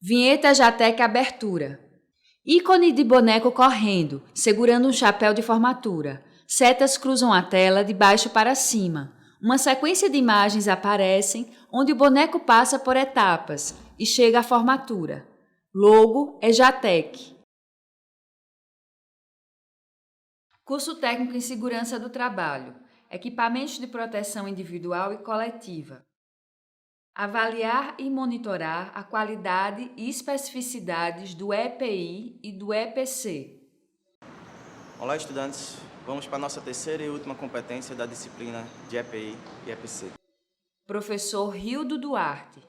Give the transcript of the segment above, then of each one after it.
Vinheta Jatec Abertura. Ícone de boneco correndo, segurando um chapéu de formatura. Setas cruzam a tela de baixo para cima. Uma sequência de imagens aparecem onde o boneco passa por etapas e chega à formatura. Logo é Jatec. Curso Técnico em Segurança do Trabalho. Equipamentos de proteção individual e coletiva. Avaliar e monitorar a qualidade e especificidades do EPI e do EPC. Olá, estudantes. Vamos para a nossa terceira e última competência da disciplina de EPI e EPC. Professor Rildo Duarte.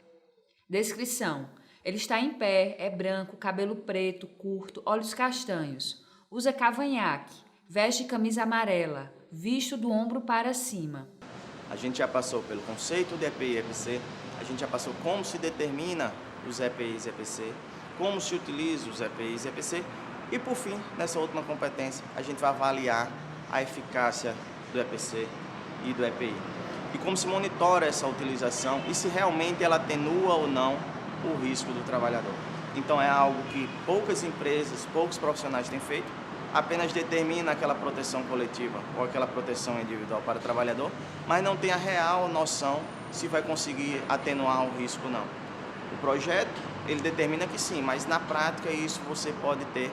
Descrição. Ele está em pé, é branco, cabelo preto, curto, olhos castanhos. Usa cavanhaque, veste camisa amarela, visto do ombro para cima. A gente já passou pelo conceito de EPI e EPC, a gente já passou como se determina os EPIs e EPC, como se utiliza os EPIs e EPC, e por fim, nessa última competência, a gente vai avaliar a eficácia do EPC e do EPI. E como se monitora essa utilização e se realmente ela atenua ou não o risco do trabalhador. Então é algo que poucas empresas, poucos profissionais têm feito, apenas determina aquela proteção coletiva ou aquela proteção individual para o trabalhador, mas não tem a real noção se vai conseguir atenuar o risco ou não. O projeto, ele determina que sim, mas na prática isso você pode ter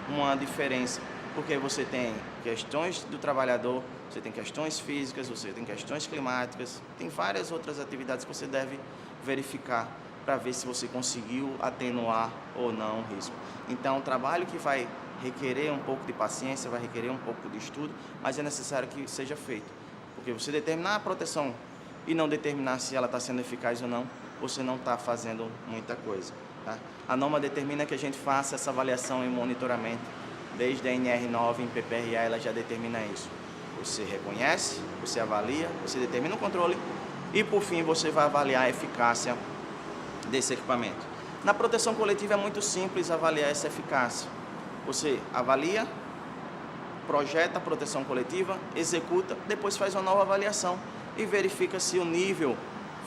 uma diferença, porque você tem questões do trabalhador, você tem questões físicas, você tem questões climáticas, tem várias outras atividades que você deve verificar para ver se você conseguiu atenuar ou não o risco. Então, é um trabalho que vai requerer um pouco de paciência, vai requerer um pouco de estudo, mas é necessário que seja feito, porque você determinar a proteção e não determinar se ela está sendo eficaz ou não, você não está fazendo muita coisa. Tá? A norma determina que a gente faça essa avaliação e monitoramento, desde a NR9 em PPRA ela já determina isso. Você reconhece, você avalia, você determina o controle e por fim você vai avaliar a eficácia desse equipamento. Na proteção coletiva é muito simples avaliar essa eficácia. Você avalia, projeta a proteção coletiva, executa, depois faz uma nova avaliação e verifica se o nível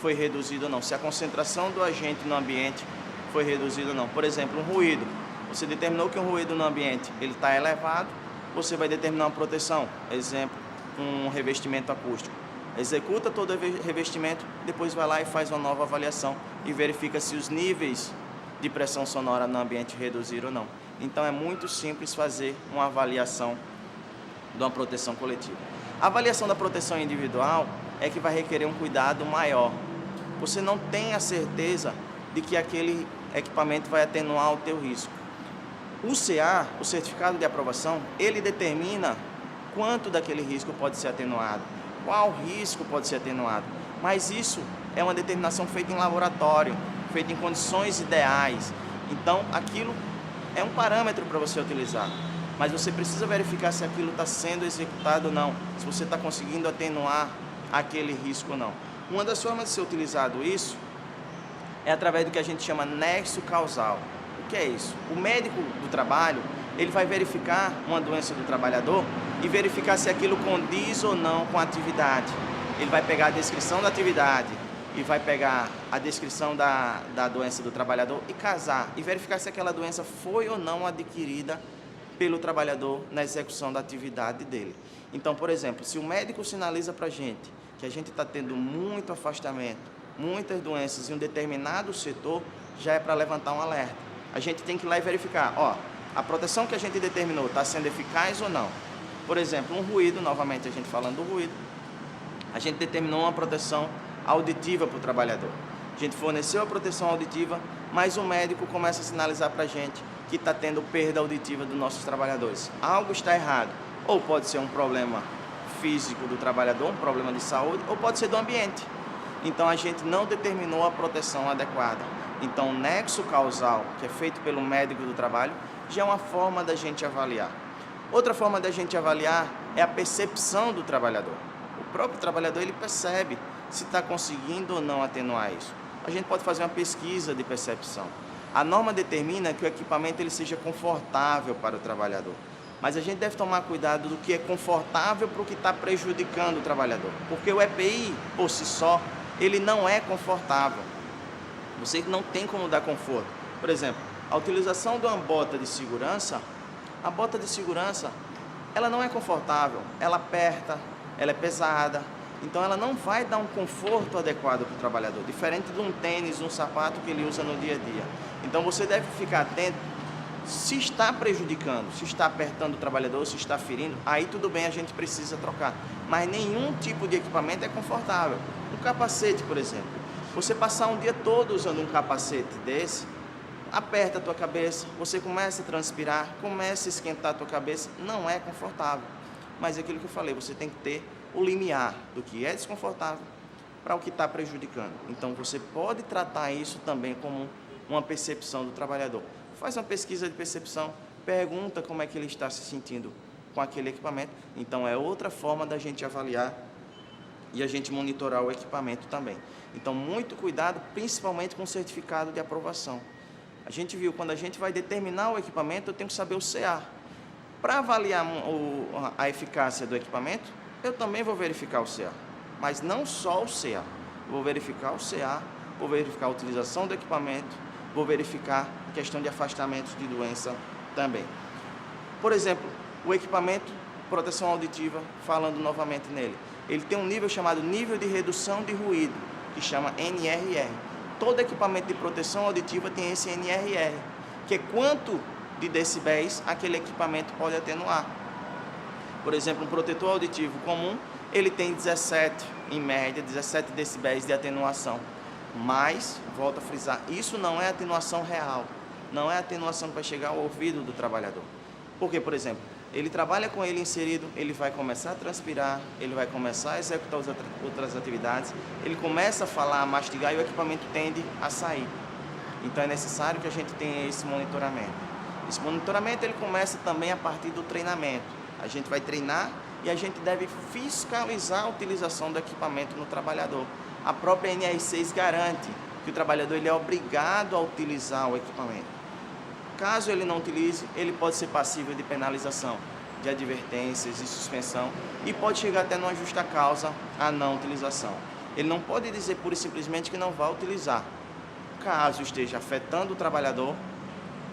foi reduzido ou não, se a concentração do agente no ambiente foi reduzida ou não. Por exemplo, um ruído. Você determinou que um ruído no ambiente ele está elevado, você vai determinar uma proteção. Exemplo, um revestimento acústico. Executa todo o revestimento, depois vai lá e faz uma nova avaliação e verifica se os níveis de pressão sonora no ambiente reduziram ou não. Então é muito simples fazer uma avaliação de uma proteção coletiva. A avaliação da proteção individual é que vai requerer um cuidado maior. Você não tem a certeza de que aquele equipamento vai atenuar o teu risco. O CA, o certificado de aprovação, ele determina quanto daquele risco pode ser atenuado, qual risco pode ser atenuado, mas isso é uma determinação feita em laboratório, feita em condições ideais. Então, aquilo é um parâmetro para você utilizar, mas você precisa verificar se aquilo está sendo executado ou não, se você está conseguindo atenuar aquele risco ou não. Uma das formas de ser utilizado isso é através do que a gente chama nexo causal. O que é isso? O médico do trabalho, ele vai verificar uma doença do trabalhador e verificar se aquilo condiz ou não com a atividade. Ele vai pegar a descrição da atividade e vai pegar a descrição da doença do trabalhador e casar e verificar se aquela doença foi ou não adquirida pelo trabalhador na execução da atividade dele. Então, por exemplo, se o médico sinaliza para a gente que a gente está tendo muito afastamento, muitas doenças em um determinado setor, já é para levantar um alerta. A gente tem que ir lá e verificar, a proteção que a gente determinou está sendo eficaz ou não. Por exemplo, um ruído, novamente a gente falando do ruído, a gente determinou uma proteção auditiva para o trabalhador. A gente forneceu a proteção auditiva, mas o médico começa a sinalizar para a gente que está tendo perda auditiva dos nossos trabalhadores. Algo está errado. Ou pode ser um problema físico do trabalhador, um problema de saúde, ou pode ser do ambiente. Então a gente não determinou a proteção adequada. Então o nexo causal, que é feito pelo médico do trabalho, já é uma forma da gente avaliar. Outra forma da gente avaliar é a percepção do trabalhador. O próprio trabalhador ele percebe se está conseguindo ou não atenuar isso. A gente pode fazer uma pesquisa de percepção. A norma determina que o equipamento ele seja confortável para o trabalhador. Mas a gente deve tomar cuidado do que é confortável para o que está prejudicando o trabalhador. Porque o EPI, por si só, ele não é confortável. Você não tem como dar conforto. Por exemplo, a utilização de uma bota de segurança, ela não é confortável, ela aperta, ela é pesada, então ela não vai dar um conforto adequado para o trabalhador, diferente de um tênis, um sapato que ele usa no dia a dia. Então você deve ficar atento se está prejudicando, se está apertando o trabalhador, se está ferindo, aí tudo bem, a gente precisa trocar. Mas nenhum tipo de equipamento é confortável. Um capacete, por exemplo, você passar um dia todo usando um capacete desse, aperta a tua cabeça, você começa a transpirar, começa a esquentar a tua cabeça, não é confortável. Mas é aquilo que eu falei, você tem que ter o limiar do que é desconfortável para o que está prejudicando. Então você pode tratar isso também como uma percepção do trabalhador. Faz uma pesquisa de percepção, pergunta como é que ele está se sentindo com aquele equipamento. Então é outra forma da gente avaliar e a gente monitorar o equipamento também. Então muito cuidado, principalmente com o certificado de aprovação. A gente viu, quando a gente vai determinar o equipamento, eu tenho que saber o CA. Para avaliar a eficácia do equipamento, eu também vou verificar o CA. Mas não só o CA. Vou verificar o CA, vou verificar a utilização do equipamento, vou verificar a questão de afastamentos de doença também. Por exemplo, o equipamento proteção auditiva, falando novamente nele, ele tem um nível chamado nível de redução de ruído, que chama NRR. Todo equipamento de proteção auditiva tem esse NRR, que é quanto de decibéis aquele equipamento pode atenuar. Por exemplo, um protetor auditivo comum, ele tem 17, em média, 17 decibéis de atenuação. Mas, volto a frisar, isso não é atenuação real, não é atenuação que vai chegar ao ouvido do trabalhador. Porque, por exemplo, ele trabalha com ele inserido, ele vai começar a transpirar, ele vai começar a executar outras atividades, ele começa a falar, a mastigar e o equipamento tende a sair. Então é necessário que a gente tenha esse monitoramento. Esse monitoramento ele começa também a partir do treinamento. A gente vai treinar e a gente deve fiscalizar a utilização do equipamento no trabalhador. A própria NR6 garante que o trabalhador ele é obrigado a utilizar o equipamento. Caso ele não utilize, ele pode ser passível de penalização, de advertências, de suspensão e pode chegar até numa justa causa a não utilização. Ele não pode dizer pura e simplesmente que não vai utilizar. Caso esteja afetando o trabalhador,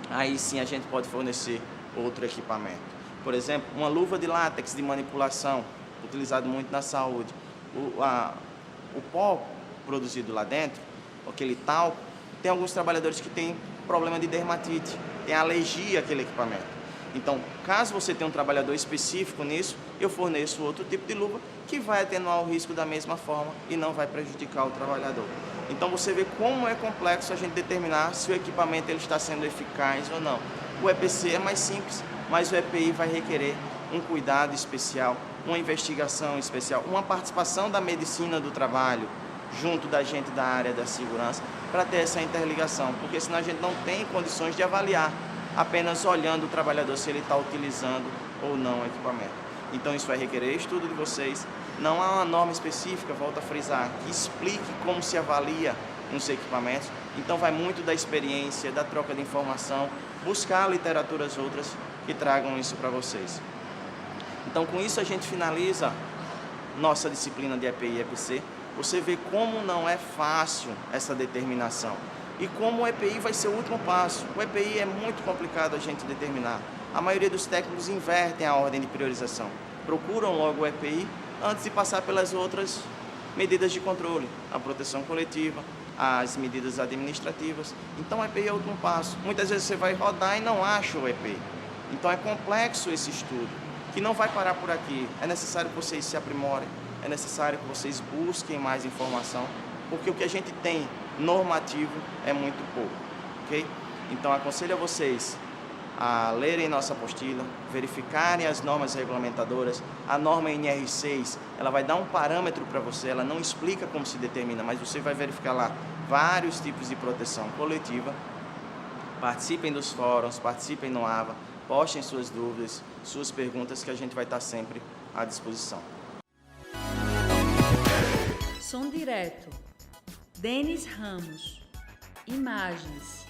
aí sim a gente pode fornecer outro equipamento. Por exemplo, uma luva de látex de manipulação, utilizado muito na saúde. O pó produzido lá dentro, aquele talco, tem alguns trabalhadores que têm problema de dermatite, tem alergia àquele equipamento. Então, caso você tenha um trabalhador específico nisso, eu forneço outro tipo de luva que vai atenuar o risco da mesma forma e não vai prejudicar o trabalhador. Então, você vê como é complexo a gente determinar se o equipamento ele está sendo eficaz ou não. O EPC é mais simples, mas o EPI vai requerer um cuidado especial, uma investigação especial, uma participação da medicina do trabalho junto da gente da área da segurança para ter essa interligação, porque senão a gente não tem condições de avaliar apenas olhando o trabalhador se ele está utilizando ou não o equipamento. Então isso vai requerer estudo de vocês, não há uma norma específica, volto a frisar, que explique como se avalia uns equipamentos, então vai muito da experiência, da troca de informação, buscar literaturas outras que tragam isso para vocês. Então com isso a gente finaliza nossa disciplina de EPI e EPC. Você vê como não é fácil essa determinação e como o EPI vai ser o último passo. O EPI é muito complicado a gente determinar. A maioria dos técnicos invertem a ordem de priorização. Procuram logo o EPI antes de passar pelas outras medidas de controle, a proteção coletiva, as medidas administrativas. Então o EPI é o último passo. Muitas vezes você vai rodar e não acha o EPI. Então é complexo esse estudo, que não vai parar por aqui. É necessário que vocês se aprimorem. É necessário que vocês busquem mais informação, porque o que a gente tem normativo é muito pouco, ok? Então, aconselho a vocês a lerem nossa apostila, verificarem as normas regulamentadoras. A norma NR6, ela vai dar um parâmetro para você, ela não explica como se determina, mas você vai verificar lá vários tipos de proteção coletiva. Participem dos fóruns, participem no AVA, postem suas dúvidas, suas perguntas, que a gente vai estar sempre à disposição. Som direto, Denis Ramos. Imagens,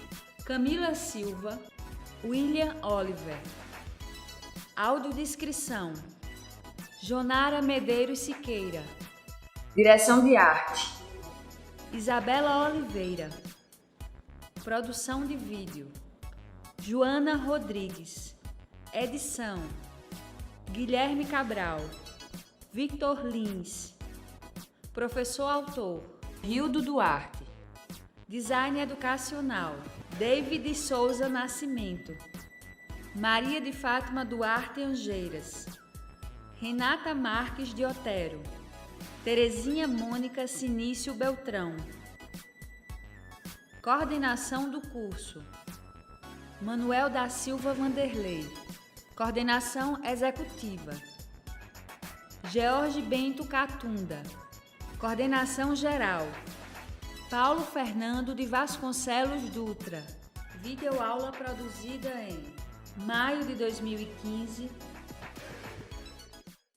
Camila Silva, William Oliver. Audiodescrição, Jonara Medeiros Siqueira. Direção de arte, Isabela Oliveira. Produção de vídeo: Joana Rodrigues. Edição: Guilherme Cabral, Victor Lins. Professor autor: Hildo Duarte. Design educacional: David Souza Nascimento, Maria de Fátima Duarte Angeiras, Renata Marques de Otero, Terezinha Mônica Sinício Beltrão. Coordenação do curso: Manuel da Silva Vanderlei. Coordenação executiva: George Bento Catunda. Coordenação geral: Paulo Fernando de Vasconcelos Dutra. Videoaula produzida em maio de 2015